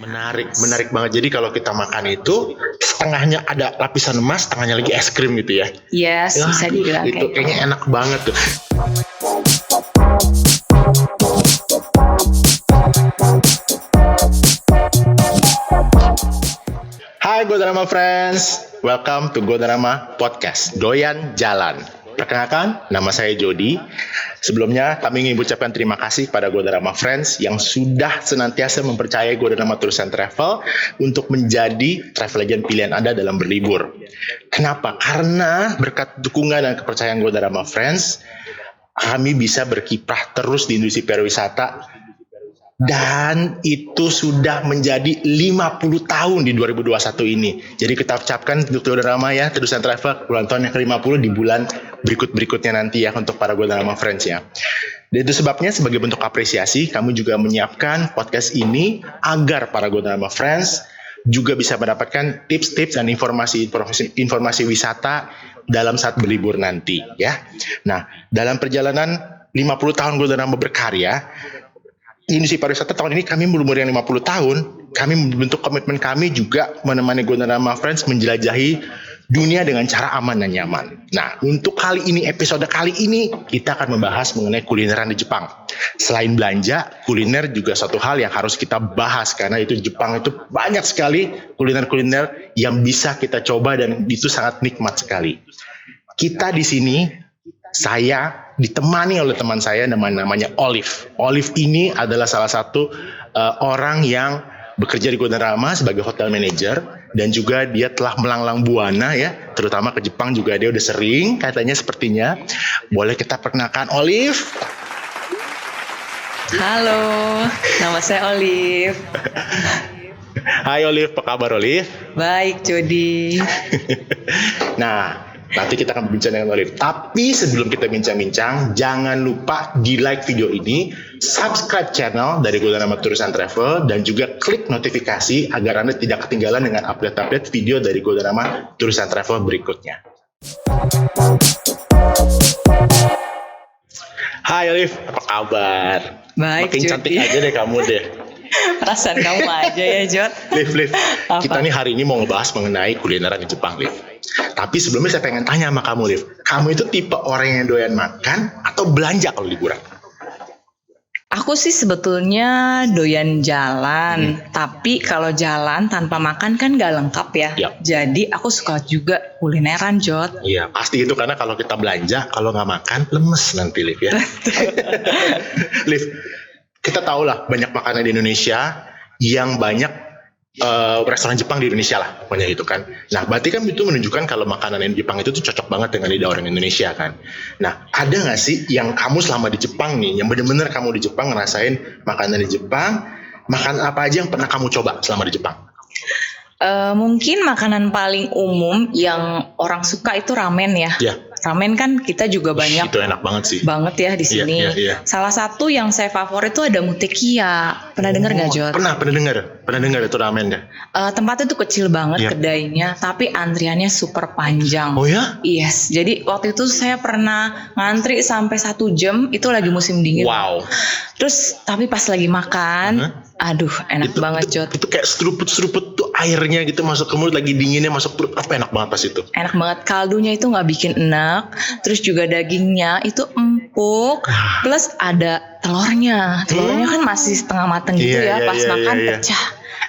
Menarik banget. Jadi kalau kita makan itu setengahnya ada lapisan emas, setengahnya lagi es krim gitu ya. Yes, bisa dibilang itu kayak kayaknya enak banget tuh. Hai Godarama Friends, welcome to Godarama Podcast, Doyan Jalan. Perkenalkan, nama saya Jody. Sebelumnya kami ingin mengucapkan terima kasih pada Godarama Friends yang sudah senantiasa mempercayai Godarama Tours and Travel untuk menjadi travel agent pilihan Anda dalam berlibur. Kenapa? Karena berkat dukungan dan kepercayaan Godarama Friends, kami bisa berkiprah terus di industri pariwisata. Dan itu sudah menjadi 50 tahun di 2021 ini. Jadi kita ucapkan untuk Godarama ya, Tours and Travel ulang tahun yang ke-50 di bulan berikutnya nanti ya untuk para Godarama Friends ya. Dan itu sebabnya sebagai bentuk apresiasi kami juga menyiapkan podcast ini agar para Godarama Friends juga bisa mendapatkan tips-tips dan informasi wisata dalam saat berlibur nanti ya. Nah, dalam perjalanan 50 tahun Godarama berkarya, industri pariwisata tahun ini kami berumur yang 50 tahun, kami membentuk komitmen kami juga menemani Godarama Friends menjelajahi dunia dengan cara aman dan nyaman. Nah, untuk episode kali ini, kita akan membahas mengenai kulineran di Jepang. Selain belanja, kuliner juga satu hal yang harus kita bahas, karena itu Jepang itu banyak sekali kuliner-kuliner yang bisa kita coba dan itu sangat nikmat sekali. Kita di sini, saya ditemani oleh teman saya namanya Olive. Olive ini adalah salah satu orang yang bekerja di Godarama sebagai hotel manager dan juga dia telah melanglang buana ya, terutama ke Jepang juga dia udah sering katanya sepertinya. Boleh kita perkenalkan Olive? halo, nama saya Olive. Hai Olive, apa kabar Olive? Baik, Jody. Nah, nanti kita akan berbincang dengan Olive. Tapi sebelum kita bincang-bincang, jangan lupa di like video ini, subscribe channel dari Godarama Tours and Travel, dan juga klik notifikasi agar Anda tidak ketinggalan dengan update-update video dari Godarama Tours and Travel berikutnya. Hai Olive, apa kabar? Baik, Makin Jody. cantik aja deh kamu deh. Perasaan kamu aja ya, Jod. Liv, Apa? kita nih hari ini mau ngebahas mengenai kulineran di Jepang, Liv. Tapi sebelumnya saya pengen tanya sama kamu, Liv. Kamu itu tipe orang yang doyan makan atau belanja kalau liburan? Aku sih sebetulnya doyan jalan, tapi kalau jalan tanpa makan kan gak lengkap ya. Yap. Jadi aku suka juga kulineran, Jod. Iya, pasti itu karena kalau kita belanja, kalau nggak makan, lemes nanti, Liv ya. Liv, kita tahu lah banyak makanan di Indonesia yang banyak restoran Jepang di Indonesia lah, pokoknya gitu kan. Nah, berarti kan itu menunjukkan kalau makanan yang di Jepang itu tuh cocok banget dengan lidah orang Indonesia kan. Nah, ada nggak sih yang kamu selama di Jepang nih, yang benar-benar kamu di Jepang ngerasain makanan di Jepang, makan apa aja yang pernah kamu coba selama di Jepang? Mungkin makanan paling umum yang orang suka itu ramen ya. Iya. Ramen kan kita juga banyak Itu enak banget sih. banget ya di sini. Iya. Salah satu yang saya favorit itu ada Mutekia. Pernah dengar nggak, Jod? Pernah dengar itu ramen ya. Tempatnya tuh kecil banget Iya. kedainya, tapi antriannya super panjang. Oh ya? Yes, jadi waktu itu saya pernah ngantri sampai 1 jam, itu lagi musim dingin. Wow. Terus tapi pas lagi makan, aduh enak banget, Jod. Itu kayak seruput tuh airnya gitu masuk ke mulut, lagi dinginnya masuk perut, apa enak banget pas itu. Enak banget, kaldunya itu nggak bikin enak, terus juga dagingnya itu empuk, plus ada telurnya kan masih setengah mateng gitu Iya, ya, pas makan iya. pecah,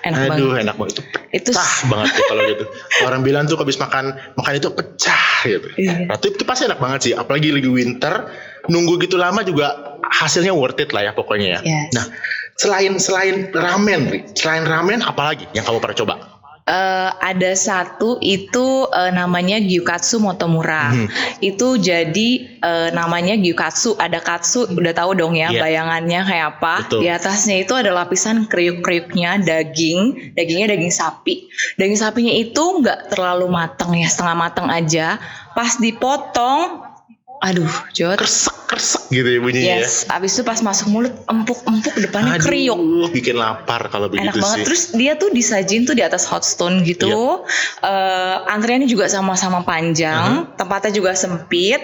enak Aduh, banget. enak banget Itu pecah banget tuh kalau gitu. Orang bilang tuh habis makan itu pecah gitu. Iya. Nah, itu pasti enak banget sih, apalagi lagi winter, nunggu gitu lama juga hasilnya worth it lah ya pokoknya ya. Yes. Nah, selain ramen apalagi yang kamu pernah coba? Ada satu itu namanya Gyukatsu Motomura. Itu jadi namanya Gyukatsu, ada katsu, udah tahu dong ya bayangannya kayak apa. Betul. Di atasnya itu ada lapisan kriuk-kriuknya dagingnya daging sapi. Daging sapinya itu nggak terlalu matang ya, setengah matang aja. Pas dipotong, aduh, Jod. Kresek gitu ya bunyinya. Yes, abis itu pas masuk mulut empuk depannya kriuk. Aduh, bikin lapar kalau begitu Enak banget. sih. Terus dia tuh disajin tuh di atas hot stone gitu. Antriannya juga sama-sama panjang. Tempatnya juga sempit.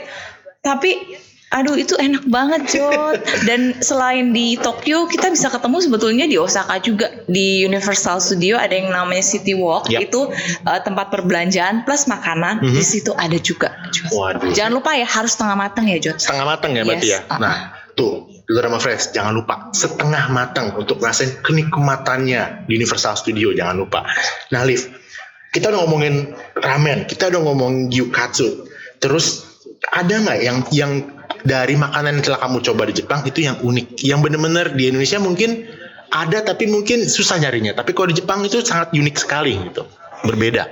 Tapi Aduh itu enak banget Jod. Dan selain di Tokyo kita bisa ketemu sebetulnya di Osaka juga. Di Universal Studio ada yang namanya City Walk. Yap. Itu tempat perbelanjaan plus makanan. Di situ ada juga Jod. Waduh. Jangan lupa ya harus setengah matang ya Jod. Setengah matang ya berarti Yes, ya. Nah tuh Gudorama Friends, jangan lupa setengah matang untuk ngerasain kenikmatannya di Universal Studio, jangan lupa. Nah Liv, kita udah ngomongin ramen, kita udah ngomongin gyukatsu, terus ada nggak yang dari makanan yang telah kamu coba di Jepang itu yang unik, yang bener-bener di Indonesia mungkin ada tapi mungkin susah nyarinya, tapi kalau di Jepang itu sangat unik sekali gitu, berbeda.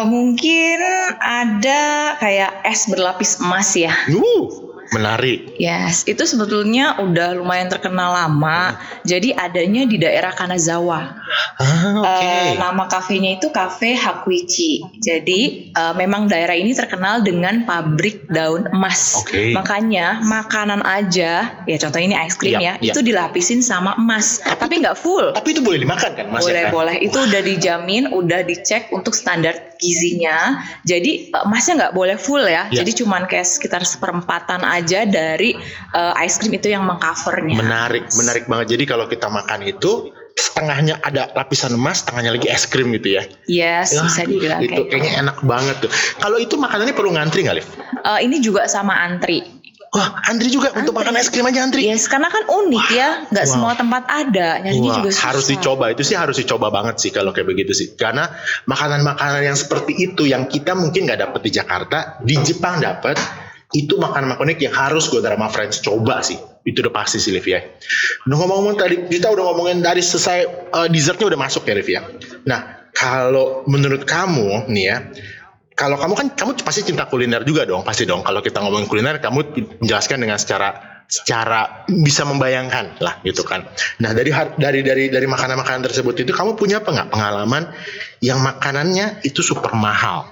Mungkin ada kayak es berlapis emas ya. Menarik. Yes, itu sebetulnya udah lumayan terkenal lama. Jadi adanya di daerah Kanazawa. Oke. Nama kafenya itu Cafe Hakuichi. Jadi memang daerah ini terkenal dengan pabrik daun emas. Oke. Makanya makanan aja, ya contohnya ini es krim ya, Yap. itu dilapisin sama emas. Tapi nggak full. Tapi itu boleh dimakan kan, Mas? Boleh, ya, kan? boleh. Itu udah dijamin, udah dicek untuk standar gizinya. Jadi emasnya nggak boleh full ya. Ya. Jadi cuman kayak sekitar seperempatan aja dari ice cream itu yang mengcovernya. Menarik banget. Jadi kalau kita makan itu setengahnya ada lapisan emas, setengahnya lagi es krim gitu ya. Yes, bisa dibilang itu kayak kayaknya enak banget tuh. Kalau itu makanannya perlu ngantri nggak, Liv? Ini juga sama antri. Wah, antri juga untuk makan es krim aja antri. Yes, karena kan unik ya, nggak semua tempat ada. Nyarinya juga susah. Harus dicoba. Itu sih harus dicoba banget sih kalau kayak begitu sih. Karena makanan-makanan yang seperti itu yang kita mungkin nggak dapet di Jakarta, di Jepang dapet. Itu makanan unik yang harus Gudorama Friends coba sih. Itu udah pasti sih, Liv ya. Nah, ngomong-ngomong tadi, kita udah ngomongin dari selesai dessertnya udah masuk ya, Liv ya. Nah, kalau menurut kamu nih ya, kalau kamu pasti cinta kuliner juga dong, pasti dong. Kalau kita ngomongin kuliner, kamu menjelaskan dengan secara bisa membayangkan lah gitu kan. Nah, dari makanan-makanan tersebut itu kamu punya apa nggak pengalaman yang makanannya itu super mahal?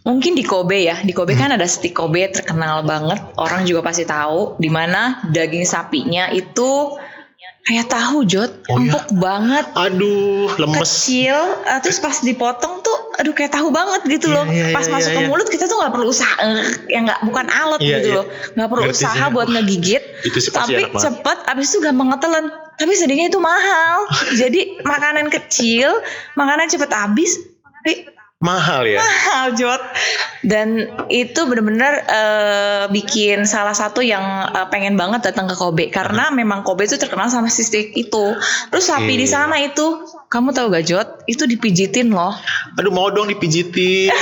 Mungkin di Kobe ya. Di Kobe kan ada steak Kobe terkenal banget. Orang juga pasti tahu. Dimana daging sapinya itu kayak tahu Jod, empuk banget. Aduh, lemes. Kecil, terus pas dipotong tuh, aduh kayak tahu banget gitu loh. Pas masuk ke mulut kita tuh nggak perlu usaha, bukan alat gitu loh, nggak perlu Ngerti usaha sih. buat ngegigit. Itu sih pasti Tapi enak banget. cepet, abis itu gampang ngetelan. Tapi sedihnya itu mahal. Jadi makanan kecil, makanan cepet habis, tapi Mahal ya. mahal Jod. Dan itu benar-benar bikin salah satu yang pengen banget datang ke Kobe karena memang Kobe itu terkenal sama si steak itu. Terus sapi di sana itu, kamu tahu gak Jod? Itu dipijitin loh. Aduh, mau dong dipijitin.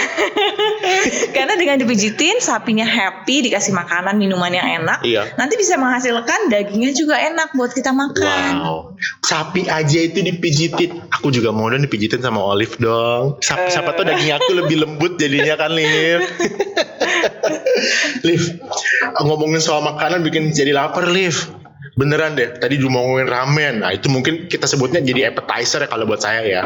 Karena dengan dipijitin sapinya happy, dikasih makanan minuman yang enak. Iya. Nanti bisa menghasilkan dagingnya juga enak buat kita makan. Wow, sapi aja itu dipijitin. Aku juga mau dong dipijitin sama Olive dong. Siapa tahu daging aku lebih lembut jadinya kan, Liv. Liv, ngomongin soal makanan bikin jadi lapar, Liv. Beneran deh, tadi cuma ngomongin ramen. Nah itu mungkin kita sebutnya jadi appetizer ya kalau buat saya ya.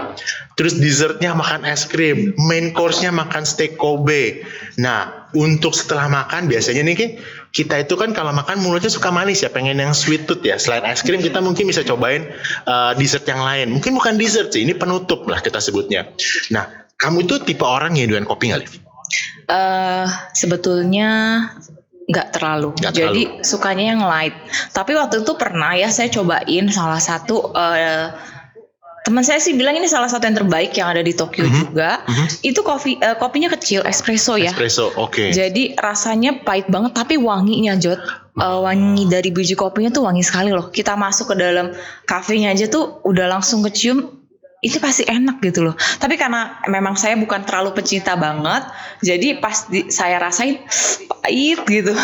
Terus dessertnya makan es krim, main course-nya makan steak Kobe. Nah untuk setelah makan biasanya nih kita itu kan kalau makan mulutnya suka manis ya, pengen yang sweet tooth ya. Selain es krim kita mungkin bisa cobain dessert yang lain. Mungkin bukan dessert sih, ini penutup lah kita sebutnya. Nah kamu itu tipe orang yang doyan kopi nggak, Liv? Sebetulnya nggak terlalu. Jadi sukanya yang light. Tapi waktu itu pernah ya saya cobain salah satu teman saya sih bilang ini salah satu yang terbaik yang ada di Tokyo juga. Itu kopinya kecil, espresso ya. Espresso, oke. Jadi rasanya pahit banget tapi wanginya Jod. Wangi dari biji kopinya tuh wangi sekali loh. Kita masuk ke dalam kafenya aja tuh udah langsung kecium. Itu pasti enak gitu loh. Tapi karena memang saya bukan terlalu pencinta banget, jadi pas saya rasain pahit gitu.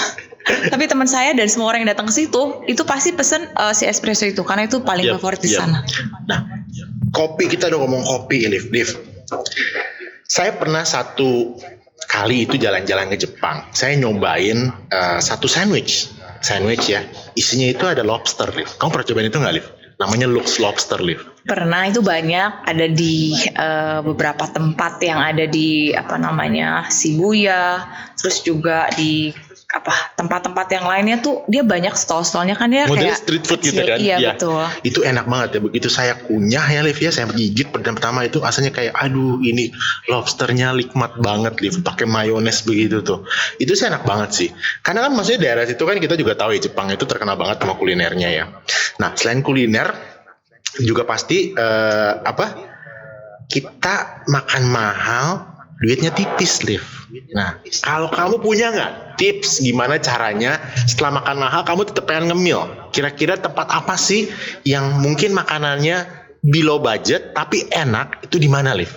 Tapi teman saya dan semua orang yang datang ke situ itu pasti pesen si espresso itu karena itu paling favorit di sana. Nah, kopi, kita udah ngomong kopi, Liv. Saya pernah satu kali itu jalan-jalan ke Jepang. Saya nyobain satu sandwich ya. Isinya itu ada lobster, Liv. Kamu pernah cobain itu nggak, Liv? Namanya Lux Lobster, Liv. Pernah, itu banyak ada di beberapa tempat yang ada di Shibuya, terus juga di tempat-tempat yang lainnya tuh dia banyak stall-stallnya kan ya Modelnya kayak street food gitu kecil. kan? Iya Ya. betul. Itu enak banget ya. Begitu saya kunyah ya Liv ya, saya gigit pertama itu rasanya kayak aduh ini lobsternya nikmat banget Liv, pakai mayones begitu tuh. Itu sih enak banget sih. Karena kan maksudnya daerah situ kan kita juga tahu ya Jepang itu terkenal banget sama kulinernya ya. Nah selain kuliner juga pasti kita makan mahal, duitnya tipis, Liv. Nah, kalau kamu punya nggak tips gimana caranya setelah makan mahal kamu tetap pengen ngemil? Kira-kira tempat apa sih yang mungkin makanannya below budget tapi enak itu di mana, Liv?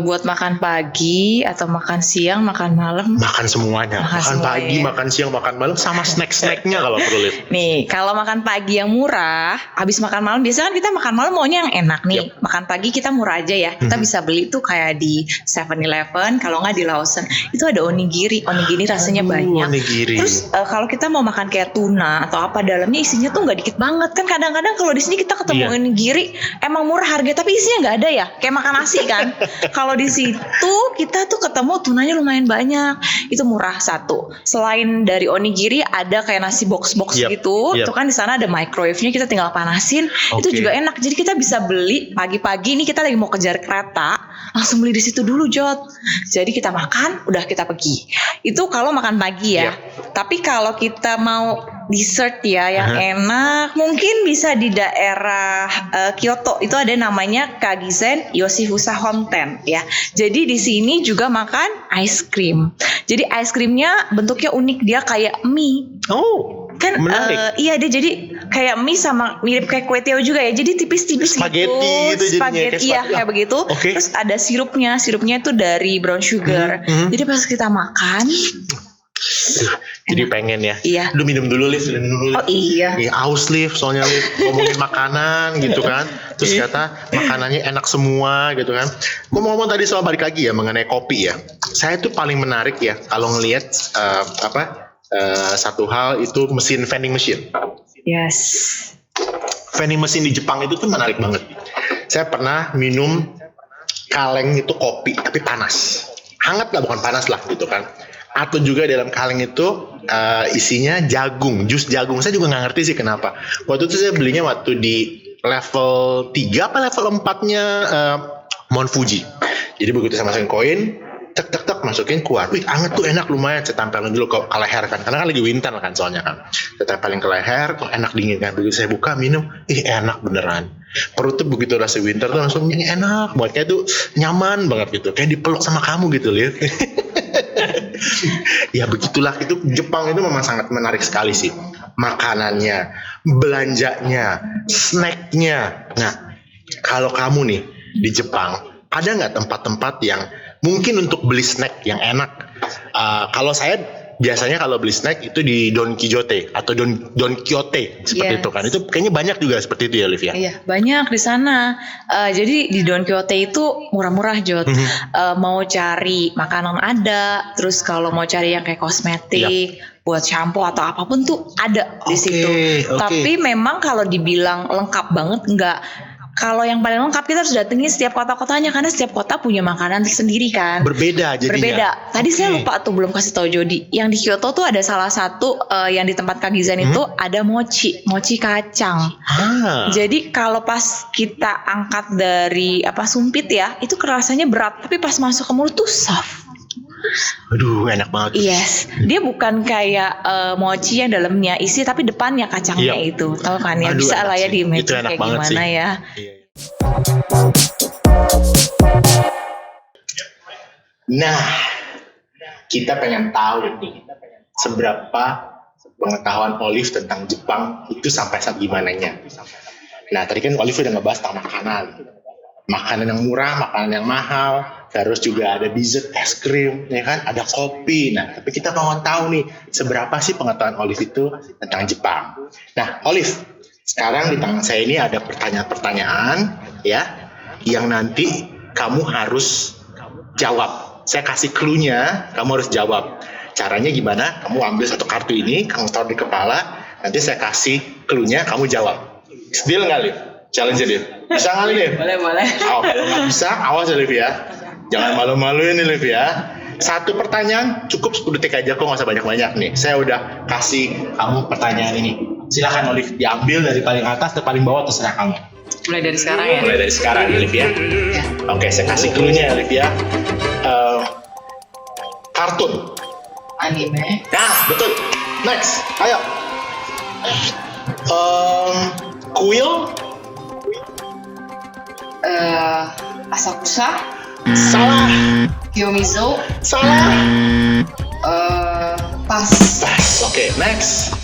Buat makan pagi atau makan siang, makan malam. Makan semuanya. Makan pagi, semuanya. makan siang, makan malam sama snack-snacknya kalau perlu, Liv. Nih, kalau makan pagi yang murah, habis makan malam biasanya kan kita makan malam maunya yang enak nih. Makan pagi kita murah aja ya. Kita bisa beli tuh kayak di 7-Eleven, kalau nggak di Lawson. Itu ada onigiri. Onigiri rasanya banyak. Onigiri. Terus kalau kita mau makan kayak tuna atau apa dalamnya isinya tuh nggak dikit banget kan. Kadang-kadang kalau di sini kita ketemu onigiri emang murah harga tapi isinya nggak ada ya. Kayak makan nasi kan. Kalau di situ kita tuh ketemu tunanya lumayan banyak. Itu murah satu. Selain dari onigiri ada kayak nasi box-box gitu. Itu kan di sana ada microwave-nya kita tinggal panasin. Itu juga enak. Jadi kita bisa beli pagi-pagi nih kita lagi mau kejar kereta, langsung beli di situ dulu Jod. Jadi kita makan, udah kita pergi. Itu kalau makan pagi ya. Tapi kalau kita mau dessert ya yang enak, mungkin bisa di daerah Kyoto. Itu ada namanya Kagizen Yoshifusa Honten ya. Jadi di sini juga makan ice cream. Jadi ice creamnya bentuknya unik, dia kayak mie. Oh, kan iya dia jadi kayak mie sama mirip kayak kue tiaw juga ya. Jadi tipis-tipis spaghetti gitu. Spaghetti ya kayak begitu. Terus ada sirupnya itu dari brown sugar. Jadi pas kita makan jadi pengen ya. Iya. Lu minum dulu, Liv. Oh iya. Aus, Liv. Soalnya Liv ngomongin makanan gitu kan. Terus kata makanannya enak semua gitu kan. Gue mau ngomong tadi soal balik lagi ya mengenai kopi ya. Saya tuh paling menarik ya kalau ngelihat satu hal itu mesin vending machine. Yes. Vending machine di Jepang itu tuh menarik banget. Saya pernah minum kaleng itu kopi tapi panas. Hangat lah, bukan panas lah gitu kan. Atau juga dalam kaleng itu isinya jagung, jus jagung. Saya juga nggak ngerti sih kenapa. Waktu itu saya belinya waktu di level 3 apa level 4-nya Mount Fuji. Jadi begitu saya masukin koin, tek masukin kuat. Wih, anget tuh, enak lumayan. Saya tempelin dulu ke leher kan. Karena kan lagi winter kan soalnya kan. Saya tempelin ke leher, kok enak dingin kan. Begitu saya buka minum, enak beneran. Perut tuh begitu rasa winter tuh langsung enak. Buatnya tuh nyaman banget gitu. Kayak dipeluk sama kamu gitu, Liv. Ya begitulah, itu Jepang itu memang sangat menarik sekali sih. Makanannya, belanjanya, snacknya. Nah, kalau kamu nih di Jepang, ada nggak tempat-tempat yang mungkin untuk beli snack yang enak? Kalau saya biasanya kalau beli snack itu di Don Quijote atau Don Quixote seperti itu kan. Itu kayaknya banyak juga seperti itu ya, Liv ya. Iya, banyak di sana. Jadi di Don Quixote itu murah-murah, Jod. Mau cari makanan ada, terus kalau mau cari yang kayak kosmetik, buat shampoo atau apapun tuh ada di situ. Tapi memang kalau dibilang lengkap banget enggak. Kalau yang paling lengkap kita harus datengin setiap kota-kotanya karena setiap kota punya makanan tersendiri kan. Berbeda jadinya. Berbeda. Tadi saya lupa tuh belum kasih tahu Jody. Yang di Kyoto tuh ada salah satu yang di tempat Kagizen itu ada mochi kacang. Jadi kalau pas kita angkat dari sumpit ya, itu kerasanya berat, tapi pas masuk ke mulut tuh soft. Aduh, enak banget. Yes, dia bukan kayak mochi yang dalamnya isi tapi depannya kacangnya itu. Tahu kan ya? Aduh, bisa lah ya di imagine kayak gimana sih. ya. Nah, kita pengen tahu nih seberapa pengetahuan Olive tentang Jepang itu sampai saat gimananya. Nah, tadi kan Olive udah ngebahas tentang makanan yang murah, makanan yang mahal, terus juga ada dessert, es krim, ya kan, ada kopi. Nah, tapi kita mau tahu nih seberapa sih pengetahuan Olive itu tentang Jepang. Nah, Olive, sekarang di tangan saya ini ada pertanyaan-pertanyaan ya, yang nanti kamu harus jawab. Saya kasih clue-nya, kamu harus jawab. Caranya gimana? Kamu ambil satu kartu ini, kamu taruh di kepala, nanti saya kasih clue-nya, kamu jawab. Deal nggak, Liv? Challenge Liv. Bisa nggak, Liv? Boleh. Kalau nggak bisa, awas ya, Liv ya. Jangan malu-maluin nih, Liv ya. satu pertanyaan cukup 10 detik aja, kok nggak usah banyak-banyak nih. Saya udah kasih kamu pertanyaan ini. Silakan Olive, diambil dari paling atas ke paling bawah, terserah kamu. Mulai dari sekarang ya. Mulai dari sekarang Olive ya. Ya. Oke, saya kasih clue-nya Olive ya. Kartun. Anime. Nah, betul. Next, ayo. Kuil. Asakusa. Salah. Kiyomizu. Salah. Pas. Pas. Oke, next.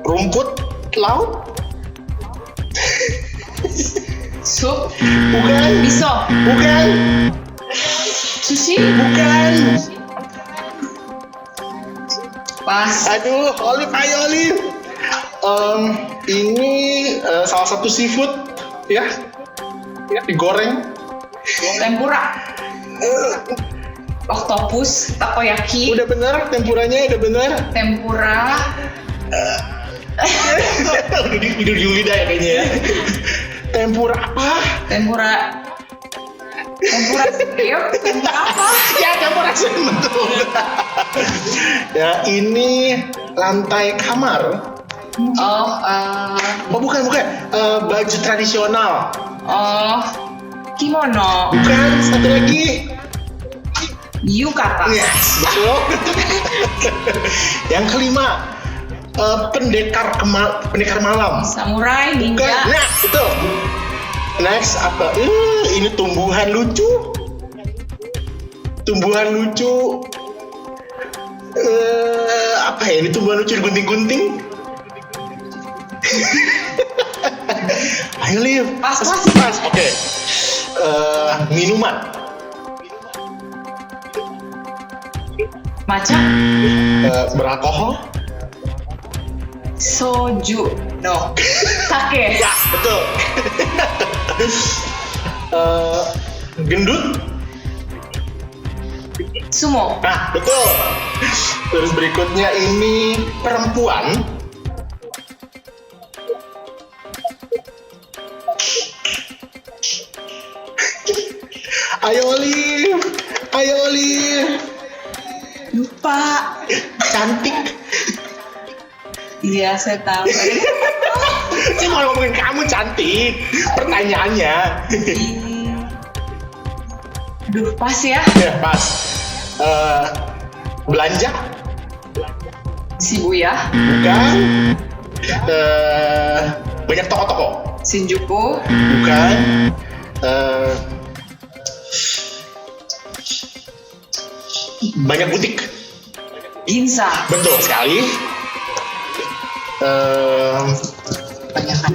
Rumput laut. Sup. Bukan. Miso. Bukan. Sushi. Bukan. Pas. Aduh, Olive, ayo Olive. Ini salah satu seafood ya, digoreng. Tempura. Oktopus. Takoyaki. Udah bener, tempuranya udah bener. Tempura. Udah di lidah ya kayaknya ya. Tempura apa? Tempura sayur. Tempura apa? Ya, tempura sayur, betul. Ya, ini lantai kamar. Oh, Bukan. Baju tradisional. kimono. Bukan, satu lagi. Yukata. Yes, betul. Yang kelima, pendekar malam. Samurai. Bukan. Ninja. Nah, betul. Next apa? Ini tumbuhan lucu. Apa ya? Ini tumbuhan lucu digunting-gunting. Ayo Liv. Pas. Oke. Minuman. Matcha. Beralkohol. Soju. No. Sake. Ya, betul. Gendut. Sumo. Nah, betul. Terus berikutnya ini perempuan. Ayo Olive. Lupa. Cantik. Iya, saya tahu. Saya mau ngomongin kamu cantik. Pertanyaannya. Duh, pas ya. Ya, pas. Belanja. Shibuya. Bukan. Banyak toko-toko. Shinjuku. Bukan. Banyak butik. Ginza. Betul sekali.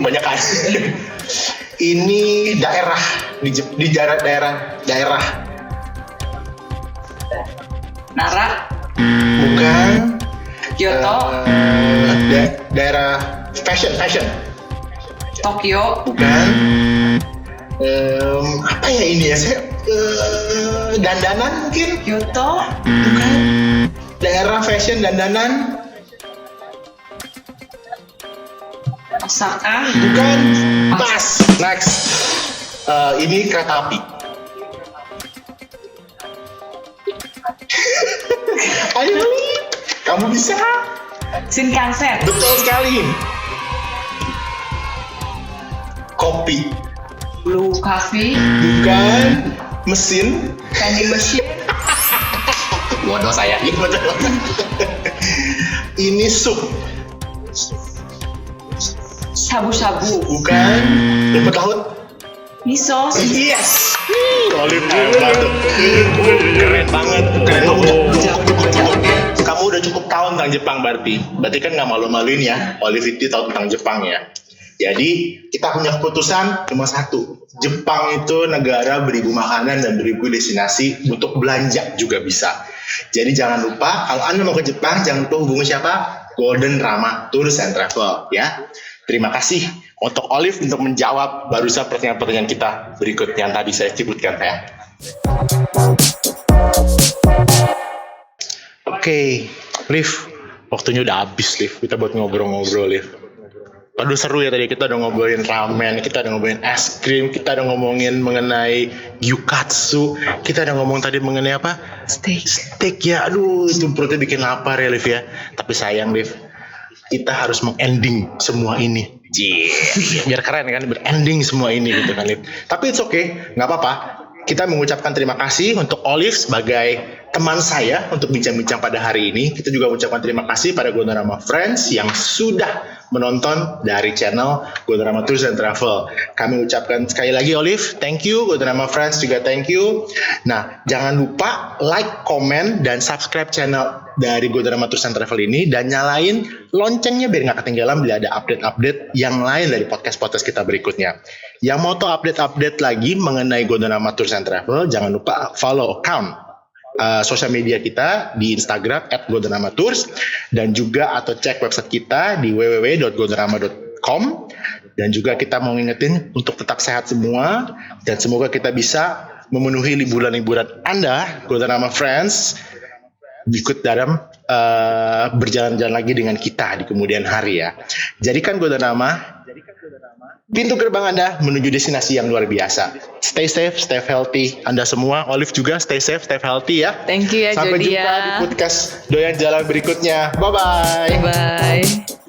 Banyak kan. Ini daerah di daerah. Nara. Bukan. Kyoto. Daerah fashion. Tokyo. Bukan. Apa ya ini ya? Saya dandanan mungkin. Kyoto. Bukan. Daerah fashion dandanan. Osaka. Bukan. Pas. Next. Ini kereta api. Ayo, kamu bisa. Shinkansen. Betul sekali. Kopi. Blue Coffee. Bukan. Mesin. Vending machine. Bodoh saya. Betul. Ini sup. Shabu-shabu. Bukan. Rumput laut. Miso. Yes. Olive hebat. Keren banget. Kamu udah cukup tahu tentang Jepang berarti. Berarti kan nggak malu-maluin ya. Olive itu tahu tentang Jepang ya. Jadi kita punya keputusan cuma satu. Jepang itu negara beribu makanan dan beribu destinasi, untuk belanja juga bisa. Jadi jangan lupa kalau Anda mau ke Jepang, jangan lupa hubungi siapa? Golden Rama Tours and Travel ya. Terima kasih untuk Olive untuk menjawab barusan pertanyaan-pertanyaan kita berikut yang tadi saya sebutkan ya. Oke, Liv, waktunya udah habis Liv. Kita buat ngobrol-ngobrol Liv. Aduh seru ya, tadi kita udah ngobrolin ramen, kita udah ngomongin es krim, kita udah ngomongin mengenai gyukatsu, kita udah ngomong tadi mengenai apa? Steak ya, aduh itu perutnya bikin lapar ya Liv ya. Tapi sayang Liv, kita harus mengending semua ini. Biar keren kan, berending semua ini gitu kan Liv. Tapi it's okay, nggak apa-apa. Kita mengucapkan terima kasih untuk Olive sebagai teman saya untuk bincang-bincang pada hari ini. Kita juga mengucapkan terima kasih pada Gondarama Friends yang sudah menonton dari channel Gondarama Tours and Travel. Kami ucapkan sekali lagi Olive, thank you. Gondarama Friends juga thank you. Nah, jangan lupa like, comment, dan subscribe channel dari Gondarama Tours and Travel ini, dan nyalain loncengnya biar nggak ketinggalan bila ada update-update yang lain dari podcast-podcast kita berikutnya. Yang mau tahu update-update lagi mengenai Gondarama Tours and Travel, jangan lupa follow account sosial media kita di Instagram @gondarama_tours, dan juga atau cek website kita di www.gondarama.com. Dan juga kita mau ngingetin untuk tetap sehat semua, dan semoga kita bisa memenuhi liburan-liburan Anda Gondarama Friends ikut dalam berjalan-jalan lagi dengan kita di kemudian hari ya. Jadikan Gondarama pintu gerbang Anda menuju destinasi yang luar biasa. Stay safe, stay healthy. Anda semua, Olive juga stay safe, stay healthy ya. Thank you ya Sampai Jody jumpa ya. di podcast Doyan Jalan berikutnya. Bye-bye. Bye.